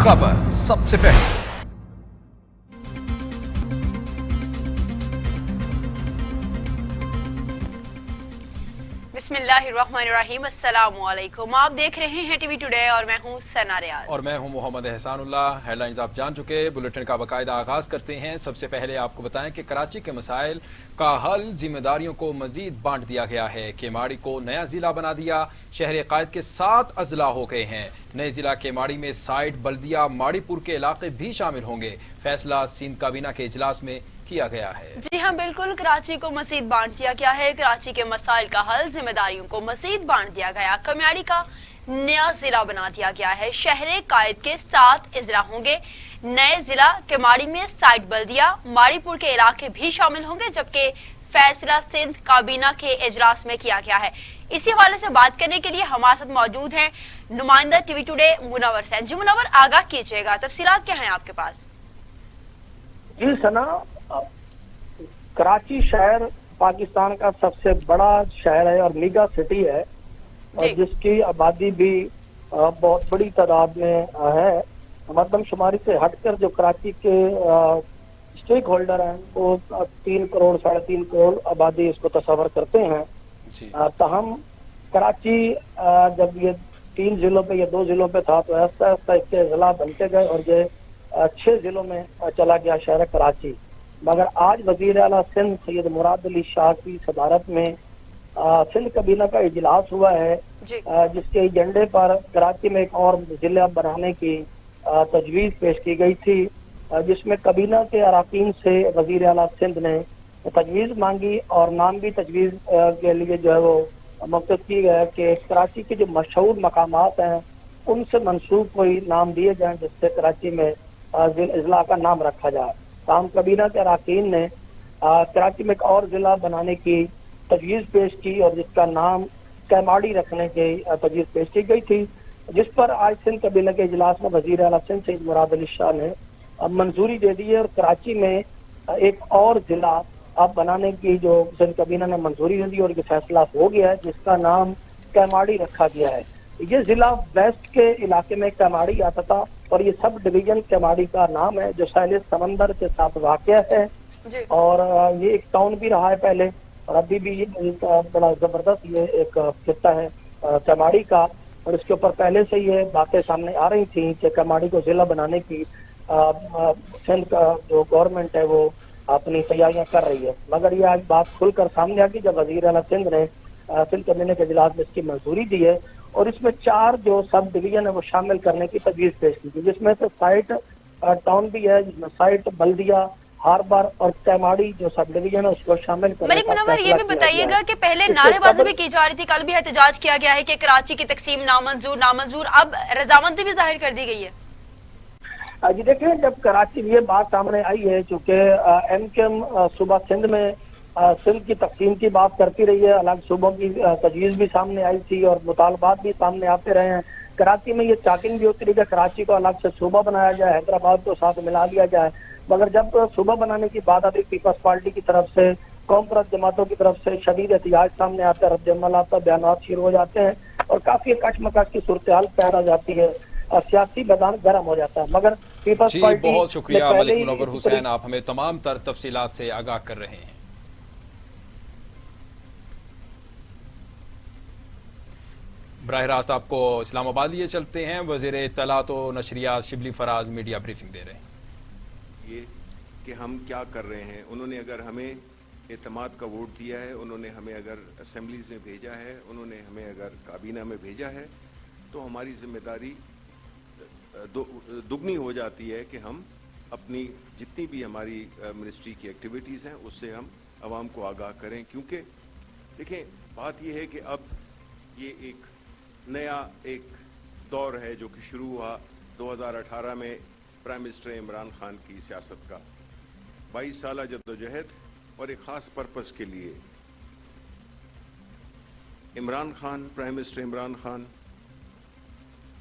खबर सबसे पहले। बिस्मिल्लाहिर्रहमानिर्रहीम, अस्सलामुअलैकुम। आप देख रहे हैं टीवी टुडे और मैं हूं सना रियाज। और मैं हूं मोहम्मद एहसानुल्लाह। हेडलाइंस आप जान चुके, बुलेटिन का बाकायदा आगाज करते हैं। सबसे पहले आपको बताएं कि कराची के मसाइल का हल जिम्मेदारियों को मजीद बांट दिया गया है। केमाड़ी को नया जिला बना दिया। शहर कायद के 7 अजला हो गए हैं। नए जिला केमाड़ी में साइट बल्दिया माड़ीपुर के इलाके भी शामिल होंगे। फैसला सिंध काबीना के इजलास में किया गया है। जी हाँ, बिल्कुल, कराची को मजीद बांट दिया गया है। कराची के मसाइल का हल जिम्मेदारियों को मजीद बांट दिया गया। कमियाड़ी का नया जिला बना दिया गया है। शहर कायद के 7 अजला होंगे। नए जिला केमाड़ी में साइट बल्दिया माड़ीपुर के इलाके भी शामिल होंगे, जबकि फैसला सिंध काबीना के इजलास में किया गया है। इसी हवाले से बात करने के लिए हमारे साथ मौजूद हैं नुमाइंदा टीवी टुडे मुनव्वर सैन। जी मुनव्वर, आगाह कीजिएगा, तफसीलात क्या हैं आपके पास? जी सना, कराची शहर पाकिस्तान का सबसे बड़ा शहर है और मेगा सिटी है, और जिसकी आबादी भी बहुत बड़ी तादाद में है। मरदम शुमारी से हटकर जो कराची के स्टेक होल्डर हैं वो 3 करोड़ 3.5 करोड़ आबादी इसको तस्वर करते हैं। तहम कराची जब ये 3 जिलों पे या 2 जिलों पे था तो ऐसा ऐसा इसके जिला बनते गए और ये 6 जिलों में चला गया शहर कराची। मगर आज वजीर आला सिंध सैयद मुराद अली शाह की सदारत में सिंध काबीना का इजलास हुआ है, जिसके एजेंडे पर कराची में एक और जिला बनाने की तजवीज पेश की गई थी, जिसमें काबीना के अराकीन से वजीर आला सिंध ने तजवीज मांगी और नाम भी तजवीज के लिए जो है वो मुख्तस की गया कि कराची के जो मशहूर मकामात हैं उनसे मंसूब कोई नाम दिए जाए जिससे कराची में जिला का नाम रखा जाए। ताम काबीना के अराकीन ने कराची में एक और जिला बनाने की तजवीज पेश की और जिसका नाम केमाड़ी रखने की तजवीज पेश की गई थी, जिस पर आज सिंध काबीना के इजलास में वजीर आला सिंध सैयद मुराद अली शाह ने मंजूरी दे दी है और कराची में एक और जिला अब बनाने की जो सिंध काबीना ने मंजूरी दे दी और ये फैसला हो गया है, जिसका नाम केमाड़ी रखा गया है। ये जिला वेस्ट के इलाके में केमाड़ी आता था और ये सब डिवीजन केमाड़ी का नाम है, जो साहिल समंदर के साथ वाक़या है और ये एक टाउन भी रहा है पहले और अभी भी ये बड़ा जबरदस्त ये एक खिस्सा है केमाड़ी का। और इसके ऊपर पहले से ये बातें सामने आ रही थी कि केमाड़ी को जिला बनाने की सिंध का जो गवर्नमेंट है वो अपनी तैयारियां कर रही है। मगर ये आज बात खुलकर सामने आ गई जब वजीर आला सिंध ने सिंध काबीना के इजलास में इसकी मंजूरी दी है और इसमें 4 जो सब डिवीजन है वो शामिल करने की तजवीज पेश की गई, जिसमें से साइट टाउन भी है, जिसमें साइट बल्दिया हार्बर और केमाड़ी जो सब डिवीजन है उसको शामिल करने मलिक मुनव्वर, ये भी बताइएगा कि पहले नारेबाजी भी की जा रही थी, कल भी एहतजाज किया गया है कि कराची की तकसीम नामंजूर, अब रजामंदी भी जाहिर कर दी गई है। जी देखिए, जब कराची ये बात सामने आई है चूंकि एमकेएम सूबा सिंध में सिंध की तकसीम की बात करती रही है, अलग सूबों की तजवीज भी सामने आई थी और मुतालबात भी सामने आते रहे हैं। कराची में ये चाकिंग भी होती रही कि कराची को अलग से सूबा बनाया जाए, हैदराबाद को साथ मिला दिया जाए। मगर जब सूबा बनाने की बात आती पीपल्स पार्टी की तरफ से, कौम परस्त जमातों की तरफ से शदीद एहतजाज सामने आता है, रद्द-ए-अमल आता है, बयानात शुरू हो जाते हैं और काफी कशमकश की सूरत हाल पैदा हो जाती है, सियासी मैदान गर्म हो जाता है। मगर पीपल्स पार्टी बहुत शुक्रिया मलिक मुनव्वर हुसैन, आप हमें तमाम तर तफसीलात से आगाह कर रहे हैं। बराह रास्त आपको इस्लामाबाद लिए चलते हैं। वजीर इत्तलात व नशरियात शिबली फराज मीडिया ब्रीफिंग दे रहे हैं। ये कि हम क्या कर रहे हैं, उन्होंने अगर हमें एतमाद का वोट दिया है, उन्होंने हमें अगर असेंबलीज में भेजा है, उन्होंने हमें अगर काबीना में भेजा है, तो हमारी जिम्मेदारी दुगनी हो जाती है कि हम अपनी जितनी भी हमारी मिनिस्ट्री की एक्टिविटीज़ हैं उससे हम आवाम को आगाह करें। क्योंकि देखें, बात यह है कि अब ये एक नया एक दौर है जो कि शुरू हुआ 2018 में प्राइम मिनिस्टर इमरान खान की सियासत का 22 साल जद्दोजहद और एक ख़ास पर्पस के लिए इमरान खान, प्राइम मिनिस्टर इमरान खान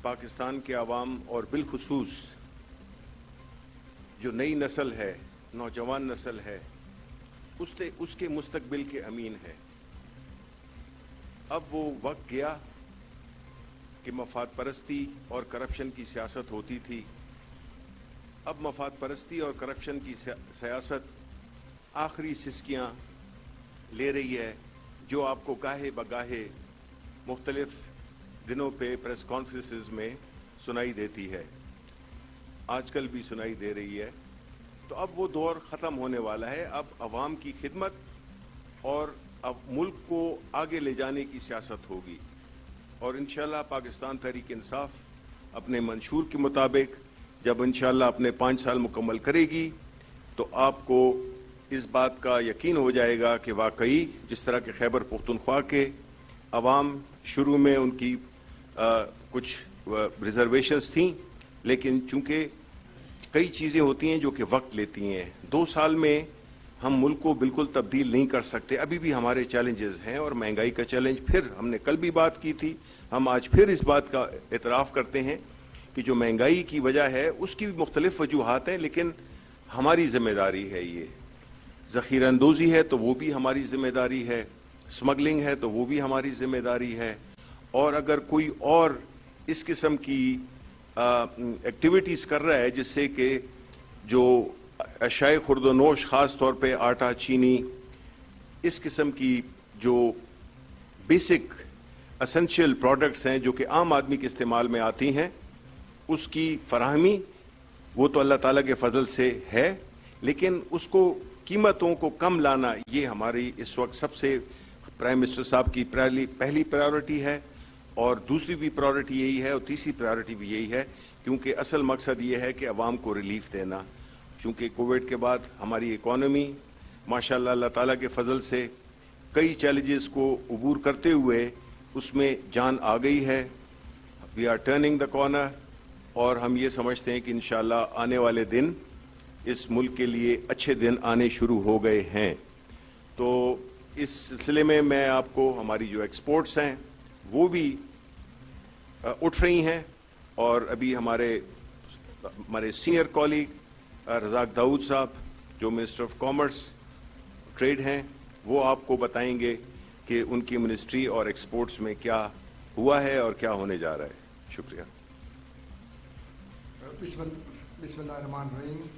पाकिस्तान के अवाम और बिलखुसूस जो नई नस्ल है, नौजवान नस्ल है, उसके मुस्तकबिल के अमीन है। अब वो वक्त गया कि मफाद परस्ती और करप्शन की सियासत होती थी, अब मफाद परस्ती और करप्शन की सियासत आखिरी सिस्कियां ले रही है, जो आपको गाहे बगाहे मुख्तलिफ दिनों पे प्रेस कॉन्फ्रेंसेस में सुनाई देती है, आजकल भी सुनाई दे रही है। तो अब वो दौर ख़त्म होने वाला है। अब अवाम की खिदमत और अब मुल्क को आगे ले जाने की सियासत होगी, और इंशाअल्लाह पाकिस्तान तहरीक इंसाफ अपने मंशूर के मुताबिक जब इंशाअल्लाह अपने 5 साल मुकम्मल करेगी तो आपको इस बात का यकीन हो जाएगा कि वाकई जिस तरह के खैबर पख्तूनख्वा के अवाम शुरू में उनकी कुछ रिजर्वेशंस थीं, लेकिन चूंकि कई चीज़ें होती हैं जो कि वक्त लेती हैं, 2 साल में हम मुल्क को बिल्कुल तब्दील नहीं कर सकते। अभी भी हमारे चैलेंजेस हैं, और महंगाई का चैलेंज फिर हमने कल भी बात की थी, हम आज फिर इस बात का एतराफ़ करते हैं कि जो महंगाई की वजह है उसकी भी मुख्तलिफ वजूहात हैं, लेकिन हमारी जिम्मेदारी है। ये ज़ख़ीरा अंदोज़ी है तो वो भी हमारी जिम्मेदारी है, स्मगलिंग है तो वो भी हमारी जिम्मेदारी है, और अगर कोई और इस किस्म की एक्टिविटीज़ कर रहा है जिससे कि जो अशाए खुर्दोनोश ख़ास तौर पे आटा, चीनी, इस किस्म की जो बेसिक एसेंशियल प्रोडक्ट्स हैं जो कि आम आदमी के इस्तेमाल में आती हैं, उसकी फराहमी वो तो अल्लाह ताला के फजल से है, लेकिन उसको कीमतों को कम लाना ये हमारी इस वक्त सबसे प्राइम मिनिस्टर साहब की पहली प्रायोरिटी है, और दूसरी भी प्रायोरिटी यही है, और तीसरी प्रायोरिटी भी यही है, क्योंकि असल मकसद ये है कि अवाम को रिलीफ देना। क्योंकि कोविड के बाद हमारी इकॉनमी माशाल्लाह अल्लाह ताला के फजल से कई चैलेंजेस को अबूर करते हुए उसमें जान आ गई है। We are turning the corner, और हम ये समझते हैं कि इंशाल्लाह आने वाले दिन इस मुल्क के लिए अच्छे दिन आने शुरू हो गए हैं। तो इस सिलसिले में मैं आपको हमारी जो एक्सपोर्ट्स हैं वो भी उठ रही हैं, और अभी हमारे सीनियर कॉलीग रज़ाक दाऊद साहब जो मिनिस्टर ऑफ कॉमर्स ट्रेड हैं, वो आपको बताएंगे कि उनकी मिनिस्ट्री और एक्सपोर्ट्स में क्या हुआ है और क्या होने जा रहा है। शुक्रिया। बिस्मिल्लाहिर्रहमानिर्रहीम।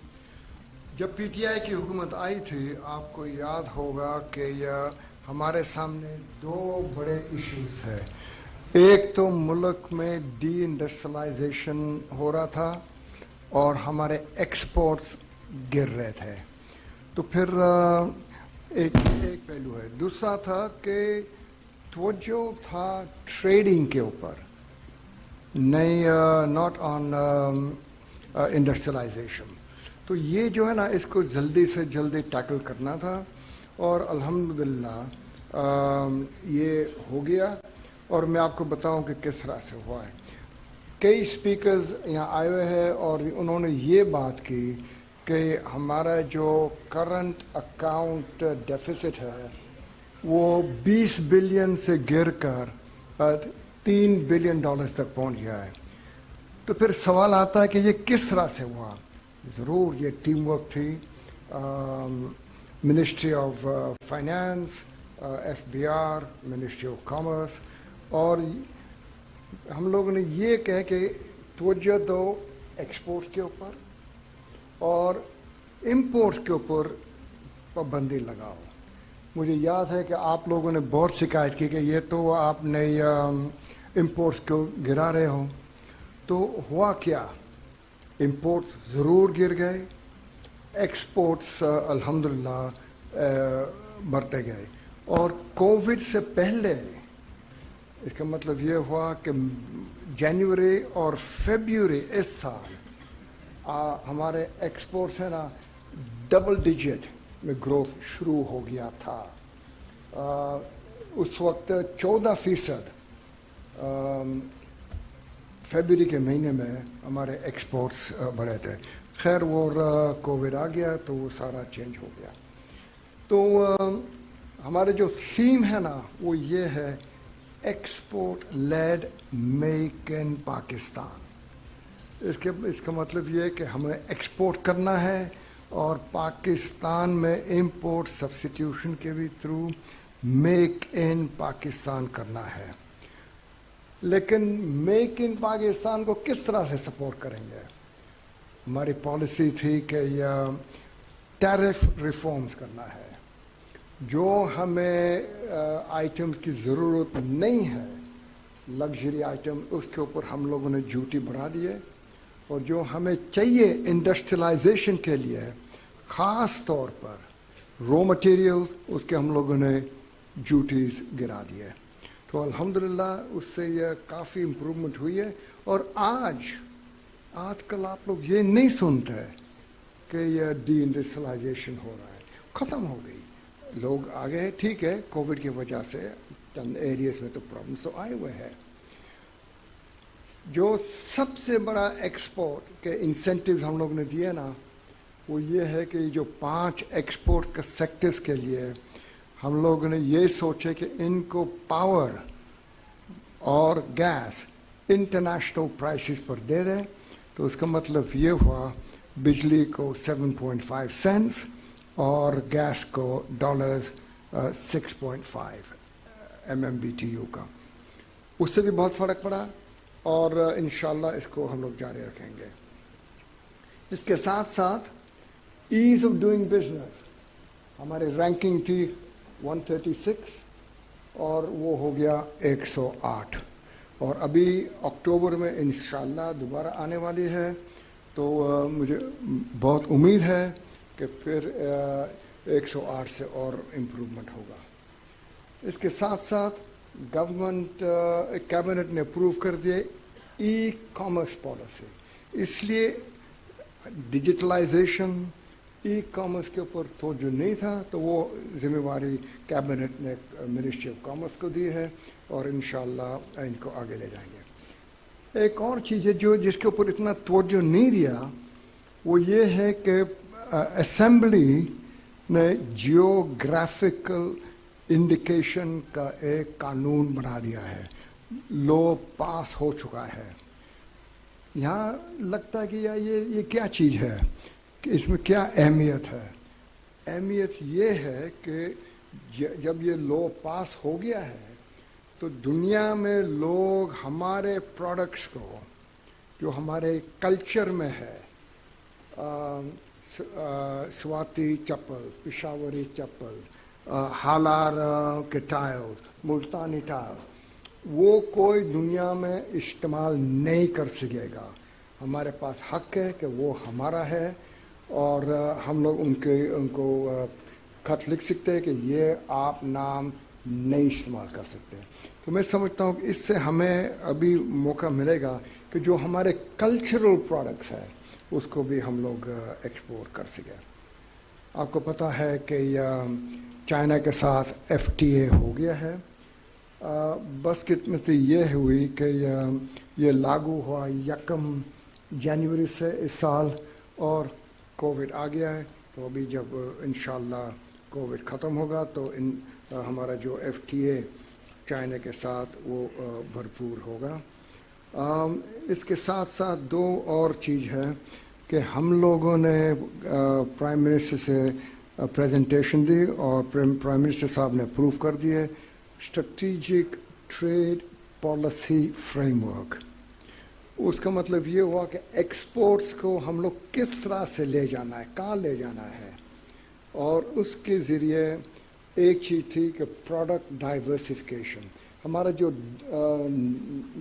जब पीटीआई की हुकूमत आई थी, आपको याद होगा कि हमारे सामने 2 बड़े इश्यूज है। एक तो मुल्क में डी इंडस्ट्रियलाइजेशन हो रहा था और हमारे एक्सपोर्ट्स गिर रहे थे, तो फिर एक पहलू है। दूसरा था कि तवज्जो था ट्रेडिंग के ऊपर, नहीं नॉट ऑन इंडस्ट्रियलाइजेशन। तो ये जो है ना, इसको जल्दी से जल्दी टैकल करना था, और अल्हम्दुलिल्लाह ये हो गया। और मैं आपको बताऊं कि किस तरह से हुआ है। कई स्पीकर्स यहाँ आए हुए हैं और उन्होंने ये बात की कि हमारा जो करंट अकाउंट डेफिसिट है वो 20 बिलियन से गिरकर 3 बिलियन डॉलर्स तक पहुंच गया है। तो फिर सवाल आता है कि ये किस तरह से हुआ। ज़रूर ये टीम वर्क थी, ministry of finance, FBR, ministry of commerce, और हम लोगों ने ये कह के तवज्जो दो एक्सपोर्ट्स के ऊपर और इंपोर्ट्स के ऊपर पाबंदी लगाओ। मुझे याद है कि आप लोगों ने बहुत शिकायत की कि ये तो आपने इंपोर्ट्स को गिरा रहे हो। तो हुआ क्या, इंपोर्ट्स ज़रूर गिर गए, एक्सपोर्ट्स अल्हम्दुलिल्लाह बढ़ते गए। और कोविड से पहले इसका मतलब ये हुआ कि जनवरी और फरवरी इस साल हमारे एक्सपोर्ट्स है ना डबल डिजिट में ग्रोथ शुरू हो गया था। उस वक्त 14% फरवरी के महीने में हमारे एक्सपोर्ट्स बढ़े थे। खैर वो कोविड आ गया तो वो सारा चेंज हो गया। तो हमारे जो थीम है ना वो ये है, export led make in Pakistan. इसका मतलब ये है कि हमें एक्सपोर्ट करना है और पाकिस्तान में इंपोर्ट सब्स्टिट्यूशन के भी थ्रू मेक इन पाकिस्तान करना है। लेकिन मेक इन पाकिस्तान को किस तरह से सपोर्ट करेंगे? हमारी पॉलिसी थी कि टैरिफ रिफॉर्म्स करना है, जो हमें आइटम्स की ज़रूरत नहीं है, लग्जरी आइटम, उसके ऊपर हम लोगों ने ड्यूटी बढ़ा दिए, और जो हमें चाहिए इंडस्ट्रियलाइजेशन के लिए, ख़ास तौर पर रॉ मटेरियल्स, उसके हम लोगों ने ड्यूटीज़ गिरा दिए। तो अल्हम्दुलिल्लाह उससे यह काफ़ी इम्प्रूवमेंट हुई है। और आजकल आप लोग ये नहीं सुनते कि यह डी इंडस्ट्रियलाइजेशन हो रहा है, ख़त्म हो गई। लोग आ गए, ठीक है, कोविड की वजह से चंद एरियाज में तो प्रॉब्लम्स तो आए हुए हैं। जो सबसे बड़ा एक्सपोर्ट के इंसेंटिव्स हम लोग ने दिए ना, वो ये है कि जो 5 एक्सपोर्ट के सेक्टर्स के लिए हम लोग ने ये सोचे कि इनको पावर और गैस इंटरनेशनल प्राइसेस पर दे दें। तो उसका मतलब ये हुआ बिजली को 7.5 सेंट्स और गैस को $6.5 MMBTU का, उससे भी बहुत फ़र्क पड़ा, और इंशाल्लाह इसको हम लोग जारी रखेंगे। इसके साथ साथ ईज़ ऑफ डूइंग बिजनेस, हमारी रैंकिंग थी 136 और वो हो गया 108, और अभी अक्टूबर में इंशाल्लाह दोबारा आने वाली है। तो मुझे बहुत उम्मीद है कि फिर 108 से और इम्प्रूवमेंट होगा। इसके साथ साथ गवर्नमेंट कैबिनेट ने अप्रूव कर दिए ई कॉमर्स पॉलिसी, इसलिए डिजिटलाइजेशन, ई कॉमर्स के ऊपर तो जो नहीं था, तो वो जिम्मेवारी कैबिनेट ने मिनिस्ट्री ऑफ कॉमर्स को दी है, और इंशाल्लाह इनको आगे ले जाएंगे। एक और चीज़ है जो जिसके ऊपर इतना तवज्जो नहीं दिया, वो ये है कि असेंबली ने जियोग्राफिकल इंडिकेशन का एक कानून बना दिया है, लॉ पास हो चुका है। यहाँ लगता है कि यार ये क्या चीज़ है, कि इसमें क्या अहमियत है। अहमियत ये है कि जब ये लॉ पास हो गया है, तो दुनिया में लोग हमारे प्रोडक्ट्स को, जो हमारे कल्चर में है, स्वाति चप्पल, पिशावरी चप्पल, हालार के टाइल, मुल्तानी टाइल, वो कोई दुनिया में इस्तेमाल नहीं कर सकेगा। हमारे पास हक है कि वो हमारा है, और हम लोग उनको खत लिख सकते हैं कि ये आप नाम नहीं इस्तेमाल कर सकते। तो मैं समझता हूँ कि इससे हमें अभी मौका मिलेगा कि जो हमारे कल्चरल प्रोडक्ट्स हैं उसको भी हम लोग एक्सपोर्ट कर सकें। आपको पता है कि चाइना के साथ FTA हो गया है। बस किस्मती ये हुई कि ये लागू हुआ 1 जनवरी से इस साल, और कोविड आ गया है। तो अभी जब इंशाल्लाह कोविड ख़त्म होगा तो हमारा जो FTA चाइना के साथ वो भरपूर होगा। इसके साथ साथ 2 और चीज़ है कि हम लोगों ने प्राइम मिनिस्टर से प्रेजेंटेशन दी, और प्राइम मिनिस्टर साहब ने अप्रूव कर दिए स्ट्रेटेजिक ट्रेड पॉलिसी फ्रेमवर्क। उसका मतलब ये हुआ कि एक्सपोर्ट्स को हम लोग किस तरह से ले जाना है, कहाँ ले जाना है, और उसके ज़रिए एक चीज़ थी कि प्रोडक्ट डाइवर्सिफिकेशन। हमारा जो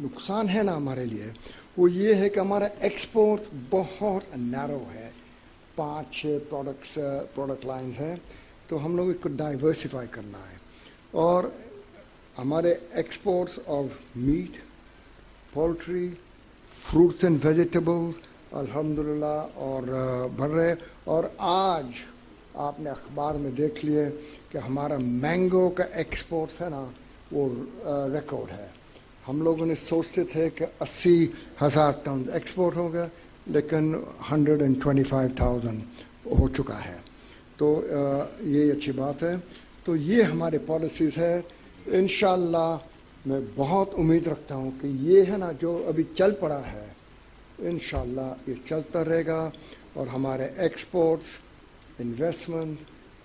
नुकसान है ना हमारे लिए, वो ये है कि हमारा एक्सपोर्ट बहुत नैरो है, 5-6 प्रोडक्ट लाइन है, तो हम लोग इसको डाइवर्सिफाई करना है। और हमारे exports of meat, poultry, fruits and vegetables अल्हम्दुलिल्लाह और बढ़ रहे। और आज आपने अखबार में देख लिए कि हमारा मैंगो का एक्सपोर्ट है ना, वो रिकॉर्ड है। हम लोगों ने सोचते थे कि 80,000 टन एक्सपोर्ट होगा, लेकिन 125,000 हो चुका है। तो ये अच्छी बात है। तो ये हमारे पॉलिसीज़ है। इंशाल्लाह मैं बहुत उम्मीद रखता हूँ कि ये है ना जो अभी चल पड़ा है, इंशाल्लाह ये चलता रहेगा, और हमारे exports, investment,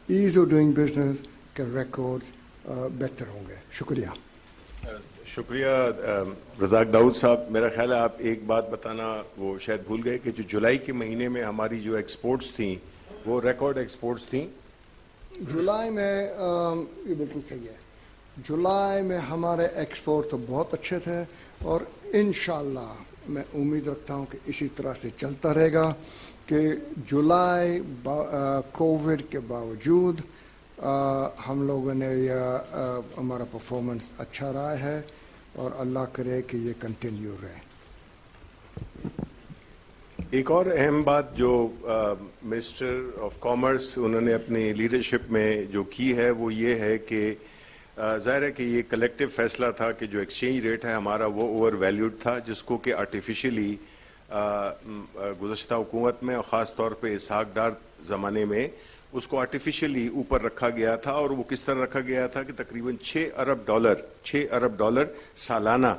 ease of doing business के रिकॉर्ड्स बेहतर होंगे। शुक्रिया। शुक्रिया रज़ाक दाऊद साहब. मेरा ख्याल है आप एक बात बताना वो शायद भूल गए कि जो जुलाई के महीने में हमारी जो एक्सपोर्ट्स थी वो रिकॉर्ड एक्सपोर्ट्स थी. जुलाई में ये बिल्कुल सही है. जुलाई में हमारे एक्सपोर्ट तो बहुत अच्छे थे और इंशाल्लाह मैं उम्मीद रखता हूँ कि इसी तरह से चलता रहेगा कि जुलाई कोविड के बावजूद हम लोगों ने हमारा परफॉर्मेंस अच्छा रहा है और अल्लाह करे कि ये कंटिन्यू रहे. एक और अहम बात जो मिनिस्टर ऑफ कॉमर्स उन्होंने अपनी लीडरशिप में जो की है वो ये है कि ज़ाहिर है कि ये कलेक्टिव फैसला था कि जो एक्सचेंज रेट है हमारा वो ओवर वैल्यूड था, जिसको कि आर्टिफिशियली गुज़श्ता हुकूमत में और ख़ास तौर पे इसहाक डार ज़माने में उसको आर्टिफिशियली ऊपर रखा गया था. और वो किस तरह रखा गया था कि तकरीबन 6 अरब डॉलर सालाना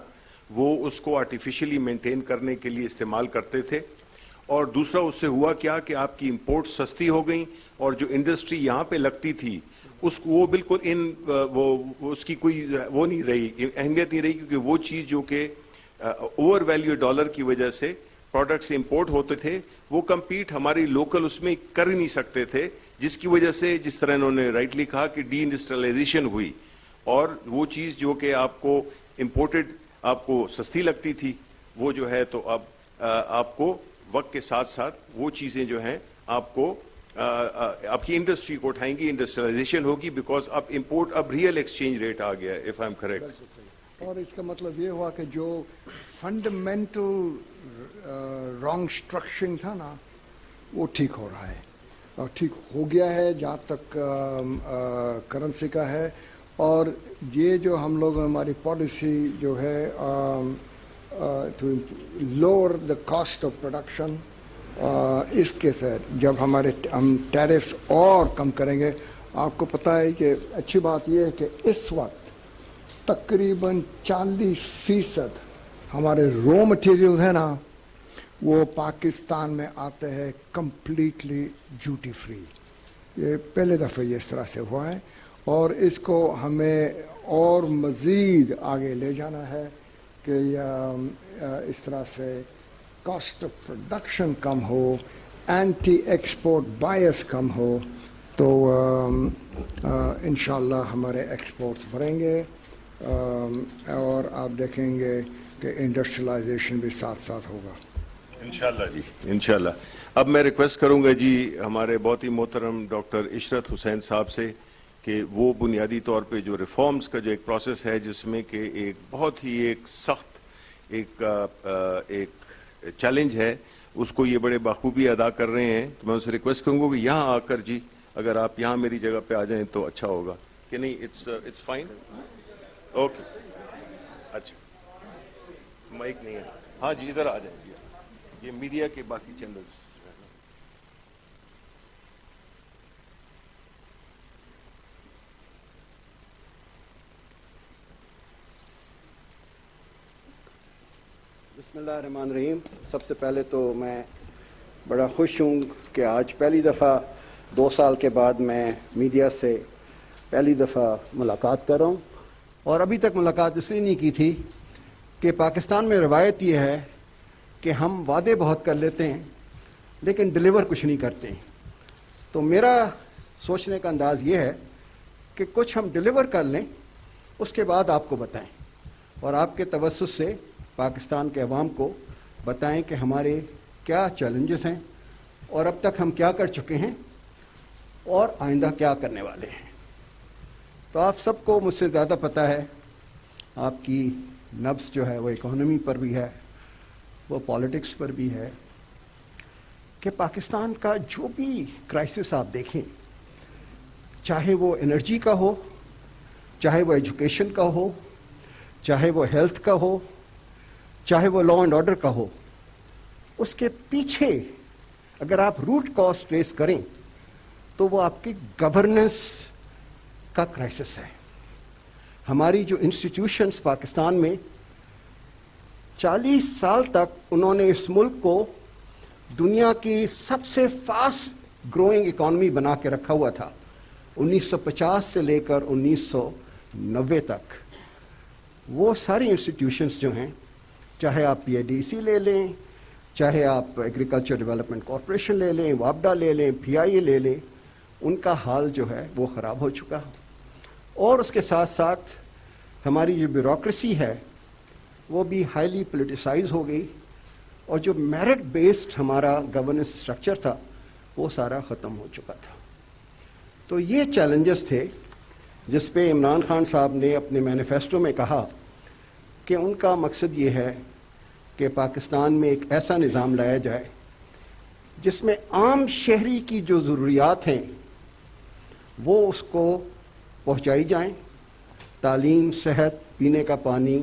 वो उसको आर्टिफिशियली मेंटेन करने के लिए इस्तेमाल करते थे. और दूसरा उससे हुआ क्या कि आपकी इंपोर्ट सस्ती हो गई और जो इंडस्ट्री यहाँ पे लगती थी उसको वो बिल्कुल वो उसकी कोई वो नहीं रही, अहमियत नहीं रही, क्योंकि वो चीज़ जो कि ओवर वैल्यू डॉलर की वजह से प्रोडक्ट्स इंपोर्ट होते थे वो कंपीट हमारी लोकल उसमें कर ही नहीं सकते थे, जिसकी वजह से जिस तरह इन्होंने राइटली कहा कि डी इंडस्ट्रियलाइजेशन हुई और वो चीज़ जो कि आपको इंपोर्टेड आपको सस्ती लगती थी वो जो है तो अब आपको वक्त के साथ साथ वो चीज़ें जो हैं आपको आपकी इंडस्ट्री को उठाएंगी, इंडस्ट्रियलाइजेशन होगी, बिकॉज अब इंपोर्ट अब रियल एक्सचेंज रेट आ गया है, इफ आई एम करेक्ट. और इसका मतलब ये हुआ कि जो फंडामेंटल रॉन्ग स्ट्रक्चरिंग था ना वो ठीक हो रहा है और ठीक हो गया है जहाँ तक करेंसी का है. और ये जो हम लोग हमारी पॉलिसी जो है to lower the cost of production, इसके तहत जब हम टैरिफ्स और कम करेंगे. आपको पता है कि अच्छी बात यह है कि इस वक्त तकरीबन 40% हमारे रॉ मटेरियल है ना वो पाकिस्तान में आते हैं कंप्लीटली ड्यूटी फ्री. ये पहले दफ़े ये इस तरह से हुआ है और इसको हमें और मज़ीद आगे ले जाना है कि इस तरह से कॉस्ट ऑफ प्रोडक्शन कम हो, एंटी एक्सपोर्ट बायस कम हो, तो इंशाल्लाह हमारे एक्सपोर्ट्स बढ़ेंगे और आप देखेंगे कि इंडस्ट्रियलाइजेशन भी साथ साथ होगा इंशाल्लाह जी, इंशाल्लाह. अब मैं रिक्वेस्ट करूंगा जी हमारे बहुत ही मोहतरम डॉक्टर इशरत हुसैन साहब से कि वो बुनियादी तौर पे जो रिफॉर्म्स का जो एक प्रोसेस है जिसमें कि एक बहुत ही एक सख्त एक चैलेंज है उसको ये बड़े बाखूबी अदा कर रहे हैं. तो मैं उनसे रिक्वेस्ट करूंगा कि यहाँ आकर जी अगर आप यहाँ मेरी जगह पे आ जाएं तो अच्छा होगा कि नहीं. It's fine. ओके, अच्छा माइक नहीं है. हाँ जी इधर आ जाएंगे, ये मीडिया के बाकी चैनल्स. बिस्मिल्लाहिर्रहमानिर्रहीम. सबसे पहले तो मैं बड़ा खुश हूँ कि आज पहली दफ़ा 2 साल के बाद मैं मीडिया से पहली दफ़ा मुलाकात कर रहा हूँ. और अभी तक मुलाकात इसलिए नहीं की थी कि पाकिस्तान में रवायत ये है कि हम वादे बहुत कर लेते हैं लेकिन डिलीवर कुछ नहीं करते. तो मेरा सोचने का अंदाज़ ये है कि कुछ हम डिलीवर कर लें उसके बाद आपको बताएं और आपके तवज्जुह से पाकिस्तान के अवाम को बताएं कि हमारे क्या चैलेंजेस हैं और अब तक हम क्या कर चुके हैं और आइंदा क्या करने वाले हैं. तो आप सबको मुझसे ज़्यादा पता है, आपकी नब्ज़ जो है वो इकोनॉमी पर भी है, वो पॉलिटिक्स पर भी है, कि पाकिस्तान का जो भी क्राइसिस आप देखें, चाहे वो एनर्जी का हो, चाहे वो एजुकेशन का हो, चाहे वो हेल्थ का हो, चाहे वो लॉ एंड ऑर्डर का हो, उसके पीछे अगर आप रूट कॉज ट्रेस करें तो वो आपकी गवर्नेंस का क्राइसिस है. हमारी जो इंस्टीट्यूशंस पाकिस्तान में 40 साल तक उन्होंने इस मुल्क को दुनिया की सबसे फास्ट ग्रोइंग इकॉनमी बना के रखा हुआ था. 1950 से लेकर 1990 तक وہ ساری انسٹیٹیوشنز جو ہیں, چاہے آپ PIDC لے لیں, چاہے آپ ایگریکلچر ڈیولپمنٹ کارپوریشن لے لیں, وابڈا لے لیں, PIA لے لیں, ان کا حال جو ہے وہ خراب ہو چکا. اور اس کے ساتھ ساتھ ہماری جو بیوروکریسی ہے وہ بھی ہائیلی پولیٹیسائز ہو گئی, اور جو میرٹ بیسڈ ہمارا گورننس اسٹرکچر تھا وہ سارا ختم ہو چکا تھا. تو یہ چیلنجز تھے جس پہ عمران خان صاحب نے اپنے مینیفیسٹو میں کہا کہ ان کا مقصد یہ ہے کہ پاکستان میں ایک ایسا نظام لایا جائے جس میں عام شہری کی جو ضروریات ہیں وہ اس کو پہنچائی جائیں. تعلیم, صحت, پینے کا پانی,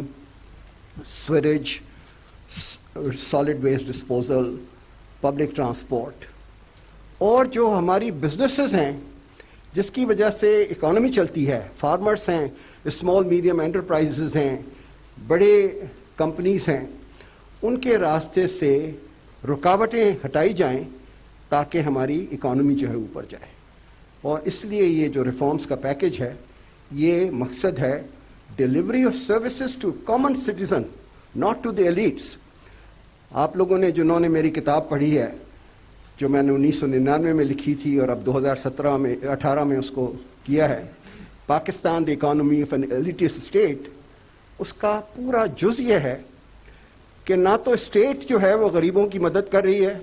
sewerage, solid waste disposal, public transport, اور جو ہماری بزنسز ہیں جس کی وجہ سے اکانومی چلتی ہے, فارمرز ہیں, اسمال میڈیم انٹرپرائزز ہیں, بڑے کمپنیز ہیں, ان کے راستے سے رکاوٹیں ہٹائی جائیں تاکہ ہماری اکانومی جو ہے اوپر جائے. اور اس لیے یہ جو ریفارمز کا پیکج ہے یہ مقصد ہے delivery of services to common citizen, not to the elites. آپ لوگوں نے جنہوں نے میری کتاب پڑھی ہے جو میں نے 1999 میں لکھی تھی اور اب 2018 میں اس کو کیا ہے, Pakistan the economy of an elites state, اس کا پورا جز یہ ہے کہ نہ تو اسٹیٹ جو ہے وہ غریبوں کی مدد کر رہی ہے,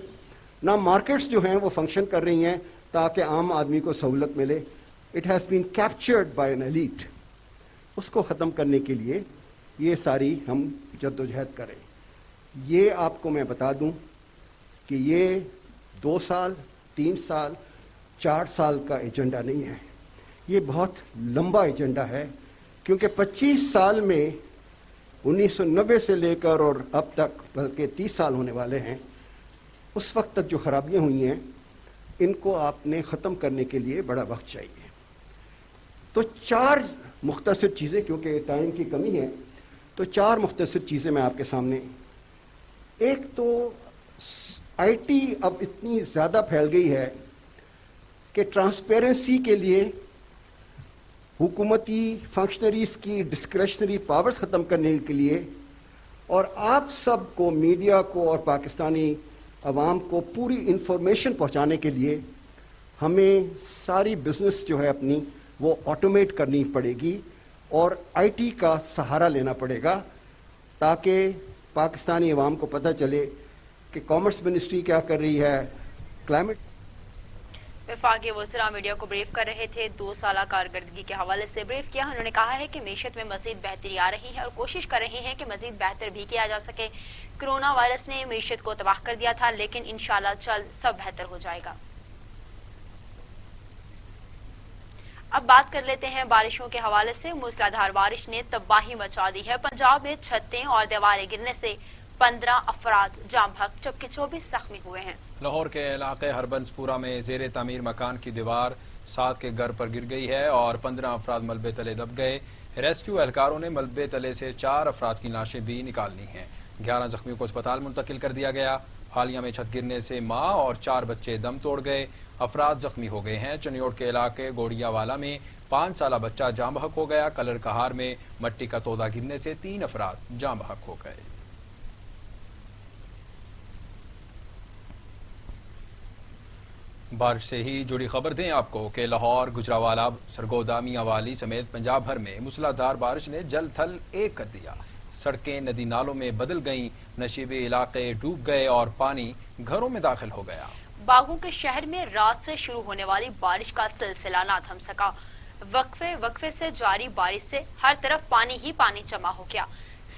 نہ مارکیٹس جو ہیں وہ فنکشن کر رہی ہیں تاکہ عام آدمی کو سہولت ملے. It has been captured by an elite. اس کو ختم کرنے کے لیے یہ ساری ہم جدوجہد کریں. یہ آپ کو میں بتا دوں کہ یہ 2 سال, 3 سال, 4 سال کا ایجنڈا نہیں ہے, یہ بہت لمبا ایجنڈا ہے, کیونکہ 25 سال میں 1990 سے لے کر اور اب تک بلکہ 30 سال ہونے والے ہیں, اس وقت تک جو خرابیاں ہوئی ہیں ان کو آپ نے ختم کرنے کے لیے بڑا وقت چاہیے. تو 4 مختصر چیزیں, کیونکہ ٹائم کی کمی ہے تو 4 مختصر چیزیں میں آپ کے سامنے. ایک تو IT اب اتنی زیادہ پھیل گئی ہے کہ ٹرانسپیرنسی کے لیے حکومتی فنکشنریز کی ڈسکریشنری پاورز ختم کرنے کے لیے اور آپ سب کو, میڈیا کو اور پاکستانی عوام کو پوری انفارمیشن پہنچانے کے لیے ہمیں ساری بزنس جو ہے اپنی وہ آٹومیٹ کرنی پڑے گی اور IT کا سہارا لینا پڑے گا تاکہ پاکستانی عوام کو پتہ چلے کہ کامرس منسٹری کیا کر رہی ہے, کلائمیٹ. وفاقی وزراء میڈیا کو بریف کر رہے تھے. 2 سالہ کارکردگی کے حوالے سے بریف کیا. انہوں نے کہا ہے کہ معیشت میں مزید بہتری آ رہی ہے اور کوشش کر رہے ہیں کہ مزید بہتر بھی کیا جا سکے. کرونا وائرس نے معیشت کو تباہ کر دیا تھا لیکن انشاءاللہ جلد سب بہتر ہو جائے گا. اب بات کر لیتے ہیں بارشوں کے حوالے سے. موسلادھار بارش نے تباہی مچا دی ہے. پنجاب میں چھتیں اور دیواریں گرنے سے 15 افراد جاں بحق جبکہ 24 زخمی ہوئے ہیں. لاہور کے علاقے ہربنس پورہ میں زیر تعمیر مکان کی دیوار 7 کے گھر پر گر گئی ہے اور 15 افراد ملبے تلے دب گئے. ریسکیو اہلکاروں نے ملبے تلے سے 4 افراد کی لاشیں بھی نکال لی ہیں. 11 زخمیوں کو اسپتال منتقل کر دیا گیا. حالیہ میں چھت گرنے سے ماں اور 4 بچے دم توڑ گئے. افراد زخمی ہو گئے ہیں. چنیوٹ کے علاقے گوڑیا والا میں 5 سالہ بچہ جاں بحق ہو گیا. کلر کہار میں مٹی کا تودا گرنے سے 3 افراد جاں بحق ہو گئے. بارش سے ہی جڑی خبر دیں آپ کو کہ لاہور, گجراوالا, سرگودا, میاں والی سمیت پنجاب بھر میں موسلادھار بارش نے جل تھل ایک کر دیا. سڑکیں ندی نالوں میں بدل گئیں, نشیبی علاقے ڈوب گئے اور پانی گھروں میں داخل ہو گیا. باغوں کے شہر میں رات سے شروع ہونے والی بارش کا سلسلہ نہ تھم سکا. وقفے سے جاری بارش سے ہر طرف پانی ہی پانی جمع ہو گیا.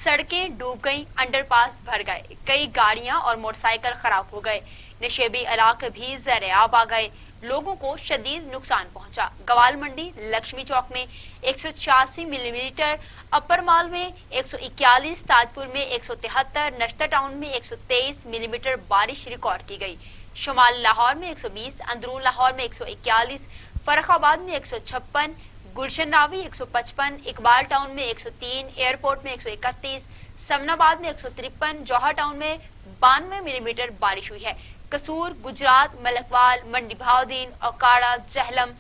سڑکیں ڈوب گئیں, انڈر پاس بھر گئے, کئی گاڑیاں اور موٹر سائیکل خراب ہو گئے. نشیبی علاقے بھی زیر آب آ گئے. لوگوں کو شدید نقصان پہنچا. گوال منڈی, لکشمی چوک میں 186 ملی میٹر, اپر مال میں 141, تاجپور میں 173, نشتر ٹاؤن میں 123 ملی میٹر بارش ریکارڈ کی گئی. شمال لاہور میں 120, اندرون لاہور میں 141, فرخ آباد میں 156, گلشن راوی 155, اقبال ٹاؤن میں 103, ایئرپورٹ میں 131, سمن آباد میں 153, جوہر ٹاؤن میں 92 ملی میٹر بارش ہوئی ہے. قصور, گجرات, ملکوال, منڈی بہاؤدین, اوکاڑا, جہلم,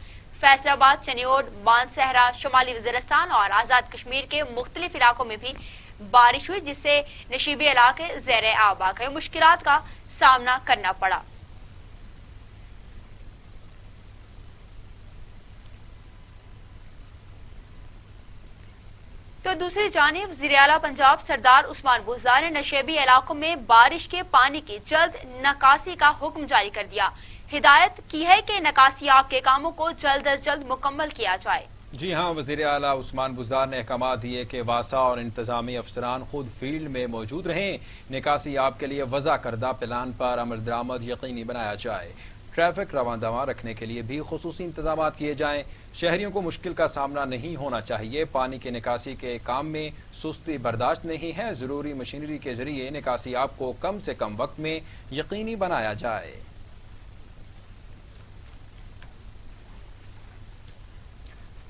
फैसलाबाद, चनियोड, बांसहरा, शुमाली वज़ीरिस्तान और आज़ाद कश्मीर के मुख्तलिफ इलाकों में भी बारिश हुई, जिससे नशीबी इलाके ज़ेर आब आ गए, मुश्किलात का सामना करना पड़ा। तो दूसरी जानिब वज़ीर आला पंजाब सरदार उस्मान बुज़दार ने नशेबी इलाकों में बारिश के पानी की जल्द नकासी का हुक्म जारी कर दिया। हिदायत की है कि नकासियाब के कामों को जल्द अज जल्द मुकम्मल किया जाए। जी हाँ, वज़ीर आला उस्मान बुज़दार ने अहकाम दिए कि वासा और इंतजामी अफसरान खुद फील्ड में मौजूद रहें, निकासियाब के लिए वज़ा करदा प्लान पर अमल दरामद यकीनी बनाया जाए, ट्रैफिक रवां दवा रखने के लिए भी खुसूसी इंतजाम किए जाएं, शहरियों को मुश्किल का सामना नहीं होना चाहिए, पानी की निकासी के काम में सुस्ती बर्दाश्त नहीं है, ज़रूरी मशीनरी के जरिए निकासियाब को कम से कम वक्त में यकीनी बनाया जाए।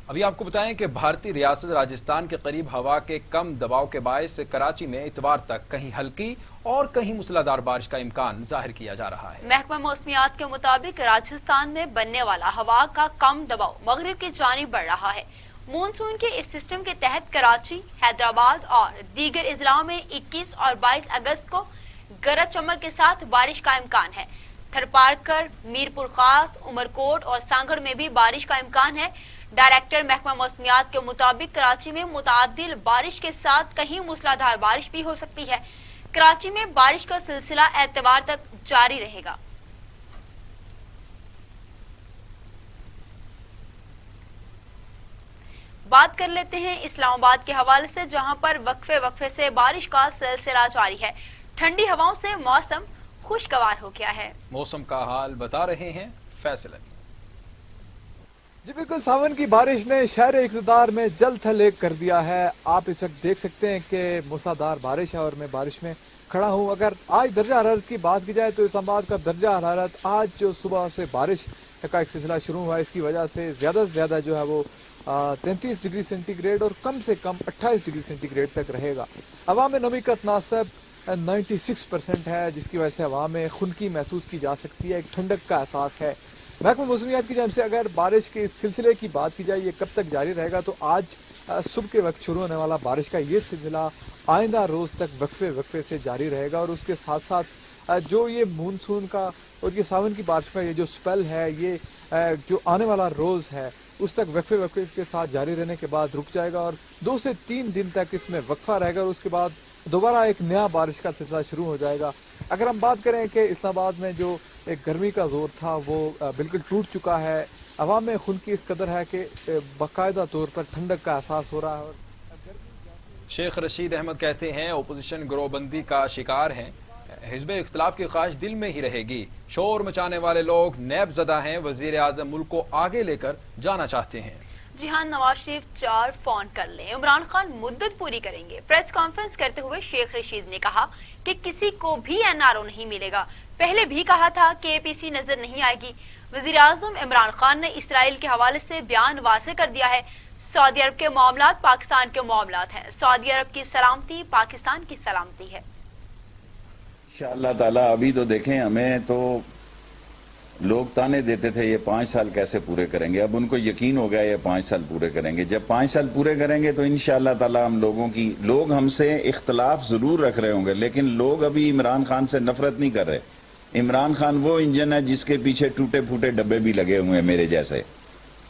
अभी आपको बताएं कि भारतीय रियासत राजस्थान के करीब हवा के कम दबाव के बायस कराची में इतवार तक कहीं हल्की और कहीं मूसलाधार बारिश का इम्कान जाहिर किया जा रहा है। महकमा मौसमियात के मुताबिक राजस्थान में बनने वाला हवा का कम दबाव मगरिब की जानिब बढ़ रहा है। मानसून के इस सिस्टम के तहत कराची, हैदराबाद और दीगर इजलाओं में 21 और 22 अगस्त को गरज चमक के साथ बारिश का इम्कान है। थरपारकर, मीरपुर खास, उमरकोट और सांगड़ में भी बारिश का इम्कान है। डायरेक्टर महकमा मौसमियात के मुताबिक कराची में मुतअद्दिल बारिश के साथ कहीं मूसलाधार बारिश भी हो सकती है। कराची में बारिश का सिलसिला एतवार तक जारी रहेगा। बात कर लेते हैं इस्लामाबाद के हवाले से, जहां पर वक्फे से बारिश का सिलसिला जारी है। ठंडी हवाओं से मौसम खुशगवार हो गया है। मौसम का हाल बता रहे हैं फैसला। जी बिल्कुल, सावन की बारिश ने शहर इक़्तिदार में जल थल एक कर दिया है। आप इस वक्त देख सकते हैं कि मूसलाधार बारिश है और मैं बारिश में खड़ा हूं। अगर आज दर्जा हरारत की बात की जाए तो इस्लामाबाद का दर्जा हरारत आज जो सुबह से बारिश का एक सिलसिला शुरू हुआ, इसकी वजह से ज़्यादा से ज़्यादा जो है वो 33 डिग्री सेंटीग्रेड और कम से कम 28 डिग्री सेंटीग्रेड तक रहेगा। हवा में नमी का तनासब 96% है, जिसकी वजह से हवा में खुनकी महसूस की जा सकती है, एक ठंडक का एहसास है। महकमा मौसमियात की जानिब से अगर बारिश के इस सिलसिले की बात की जाए, ये कब तक जारी रहेगा, तो आज सुबह के वक्त शुरू होने वाला बारिश का ये सिलसिला आइंदा रोज़ तक वक्फे से जारी रहेगा। और उसके साथ साथ जो ये मानसून का और ये सावन की बारिश का ये जो स्पेल है, ये जो आने वाला रोज़ है, उस तक वक्फे के साथ जारी रहने के बाद रुक जाएगा और 2 से 3 दिन तक इसमें वक्फा रहेगा और उसके बाद दोबारा एक नया बारिश का सिलसिला शुरू हो जाएगा। अगर हम बात करें कि इस्लामाबाद में जो एक गर्मी का जोर था वो बिल्कुल टूट चुका है। हवा में खुनकी इस कदर है कि बाकायदा तौर पर ठंडक का एहसास हो रहा है। शेख रशीद अहमद कहते हैं ओपोजिशन गिरोहबंदी का शिकार हैं, हिज़्ब इख्तिलाफ की ख्वाहिश दिल में ही रहेगी। शोर मचाने वाले लोग नैब ज़दा हैं, वज़ीर आज़म मुल्क को आगे लेकर जाना चाहते हैं। जी हाँ, नवाज शरीफ 4 फोन कर लें, इमरान खान मुद्दत पूरी करेंगे। प्रेस कॉन्फ्रेंस करते हुए शेख रशीद ने कहा कि किसी को भी एनआरओ नहीं मिलेगा। पहले भी कहा था कि एपीसी नजर नहीं आएगी। वज़ीर आज़म इमरान खान ने इसराइल के हवाले से बयान वाज़ेह कर दिया है। सऊदी अरब के मामलात पाकिस्तान के मामलात हैं। सऊदी अरब की सलामती पाकिस्तान की सलामती है। इंशाअल्लाह ताला अभी तो देखें, हमें तो लोग ताने देते थे ये 5 साल कैसे पूरे करेंगे, अब उनको यकीन हो गया ये 5 साल पूरे करेंगे। जब 5 साल पूरे करेंगे तो इंशाअल्लाह ताला हम लोग हमसे इख्तलाफ जरूर रख रहे होंगे, लेकिन लोग अभी इमरान खान से नफरत नहीं कर रहे। इमरान खान वो इंजन है जिसके पीछे टूटे फूटे डब्बे भी लगे हुए हैं मेरे जैसे।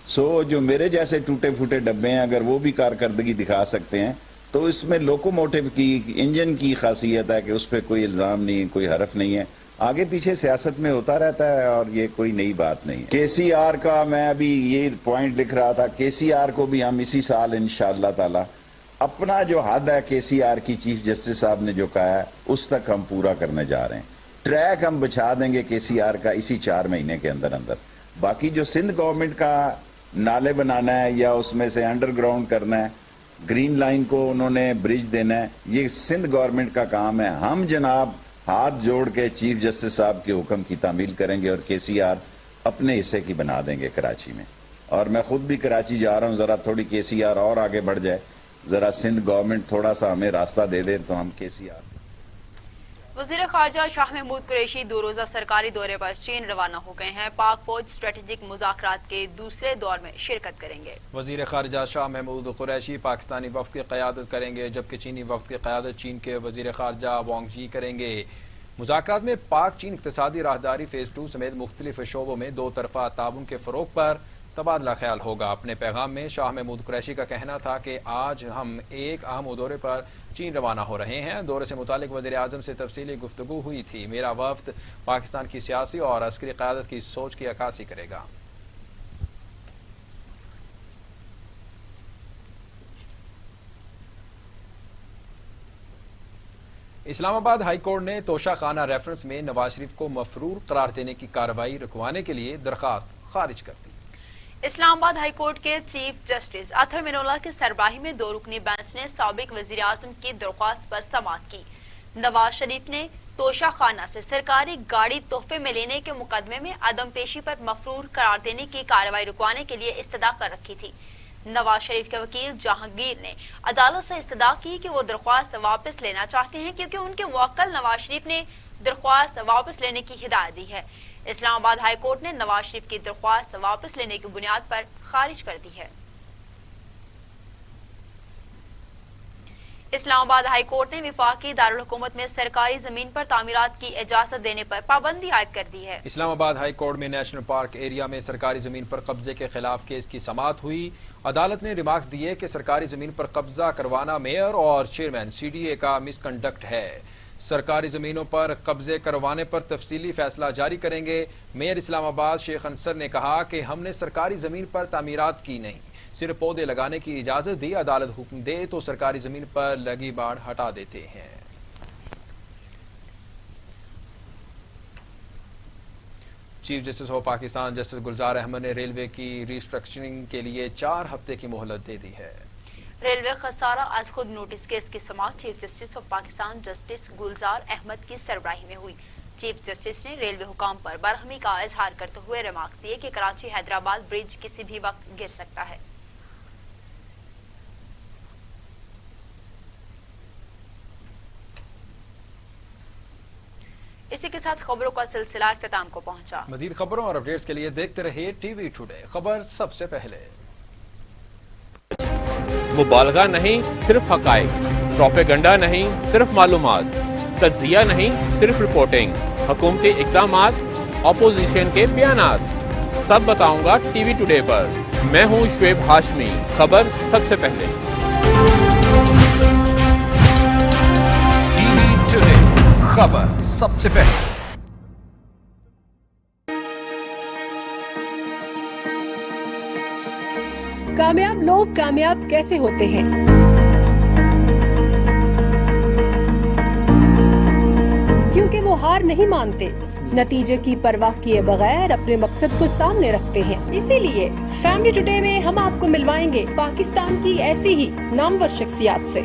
जो मेरे जैसे टूटे फूटे डब्बे हैं, अगर वो भी कारकर्दगी दिखा सकते हैं तो इसमें लोकोमोटिव की, इंजन की खासियत है कि उस पर कोई इल्ज़ाम नहीं, कोई हरफ नहीं है। आगे पीछे सियासत में होता रहता है और ये कोई नई बात नहीं है। केसीआर का मैं अभी ये पॉइंट लिख रहा था, केसीआर को भी हम इसी साल इंशाअल्लाह ताला अपना जो हद है केसीआर की चीफ जस्टिस साहब ने जो कहा है उस तक हम पूरा करने जा रहे हैं। ट्रैक हम बिछा देंगे केसीआर का इसी 4 महीने के अंदर अंदर। बाकी जो सिंध गवर्नमेंट का नाले बनाना है या उसमें से अंडरग्राउंड करना है, ग्रीन लाइन को उन्होंने ब्रिज देना है, ये सिंध गवर्नमेंट का काम है। हम जनाब हाथ जोड़ के चीफ जस्टिस साहब के हुक्म की तामील करेंगे और केसीआर अपने हिस्से की बना देंगे कराची में। और मैं खुद भी कराची जा रहा हूँ, जरा थोड़ी केसीआर और आगे बढ़ जाए, जरा सिंध गवर्नमेंट थोड़ा सा हमें रास्ता दे दे तो हम केसीआर। वज़ीर ख़ारजा शाह महमूद कुरैशी 2 रोज़ा सरकारी दौरे पर चीन रवाना हो गए हैं। पाक फौज स्ट्रेटेजिक मुज़ाकरात के दूसरे दौर में शिरकत करेंगे। वज़ीर ख़ारजा शाह महमूद कुरैशी पाकिस्तानी वफ़द की क़यादत करेंगे, जबकि चीनी वफ़द की क़यादत चीन के वज़ीर ख़ारजा वांग यी करेंगे। मुज़ाकरात में पाक चीन इक़्तिसादी राहदारी फ़ेज़ 2 समेत मुख्तलिफ शोबों में 2 तरफ़ा ताउन के फ़रोग़ पर तबादला ख्याल होगा। अपने पैगाम में शाह महमूद कुरैशी का कहना था कि आज हम एक अहम दौरे पर चीन रवाना हो रहे हैं। दौरे से मुतालिक वज़ीर आज़म से तफसीली गुफ्तगू हुई थी। मेरा वफ़द पाकिस्तान की सियासी और अस्करी क़यादत की सोच की अक्कासी करेगा। इस्लामाबाद हाई कोर्ट ने तोशा खाना रेफरेंस में नवाज शरीफ को मफरूर करार देने की कार्रवाई रुकवाने के लिए दरखास्त खारिज कर दी। इस्लामाबाद हाई कोर्ट के चीफ जस्टिस अथर मिनोला की सरबराही में 2 रुकनी बेंच ने साबिक वजीर आजम की दरख्वास्त पर समाअत की। नवाज शरीफ ने तोशा खाना से सरकारी गाड़ी तोहफे में लेने के मुकदमे में अदम पेशी पर मफरूर करार देने की कार्रवाई रुकवाने के लिए इस्तदा कर रखी थी। नवाज शरीफ के वकील जहांगीर ने अदालत से इस्तदा की कि वो दरख्वास्त वापस लेना चाहते हैं, क्योंकि उनके मुवक्किल नवाज शरीफ ने दरख्वास्त वापस लेने की हिदायत दी है। इस्लामाबाद हाई कोर्ट ने नवाज शरीफ की दरख्वास्त वापस लेने की बुनियाद पर खारिज कर दी है। इस्लामाबाद हाई कोर्ट ने विफाकी दारुल हुकूमत में सरकारी जमीन पर तामीरात की इजाजत देने पर पाबंदी आयद कर दी है। इस्लामाबाद हाई कोर्ट में नेशनल पार्क एरिया में सरकारी जमीन पर कब्जे के खिलाफ केस की समाअत हुई। अदालत ने रिमार्क्स दिए कि सरकारी जमीन पर कब्जा करवाना मेयर और चेयरमैन CDA का मिसकंडक्ट है। सरकारी जमीनों पर कब्जे करवाने पर तफसीली फैसला जारी करेंगे। मेयर इस्लामाबाद शेख अंसर ने कहा कि हमने सरकारी जमीन पर तामीरात की नहीं, सिर्फ पौधे लगाने की इजाजत दी। अदालत हुक्म दे तो सरकारी जमीन पर लगी बाड़ हटा देते हैं। Chief justice of Pakistan justice Gulzar Ahmad ने रेलवे की रिस्ट्रक्चरिंग के लिए 4 हफ्ते की मोहलत दे दी है। रेलवे खसारा आज खुद नोटिस केस की समाअत chief justice of Pakistan justice Gulzar Ahmad की सरबराही में हुई। चीफ जस्टिस ने रेलवे हुकाम पर बरहमी का इजहार करते हुए रिमार्क्स दिए कि कराची हैदराबाद ब्रिज किसी भी वक्त गिर सकता है। इसी के साथ खबरों का सिलसिला इख्तिताम को पहुंचा। मजीद खबरों और अपडेट्स के लिए देखते रहिए टीवी टुडे। खबर सबसे पहले। मुबालगा नहीं, सिर्फ हकाइक। प्रोपेगंडा नहीं, सिर्फ मालूमात। तज्जिया नहीं, सिर्फ रिपोर्टिंग। हुकूमती इक़दामात, अपोजिशन के बयानात, सब बताऊंगा टीवी टुडे पर। मैं हूं शुएब हाशमी। खबर सबसे पहले। टीवी टुडे, खबर सबसे पहले। कामयाब लोग कामयाब कैसे होते हैं? क्योंकि वो हार नहीं मानते, नतीजे की परवाह किए बगैर अपने मकसद को सामने रखते हैं। इसीलिए फैमिली टुडे में हम आपको मिलवाएंगे पाकिस्तान की ऐसी ही नामवर शख्सियात से।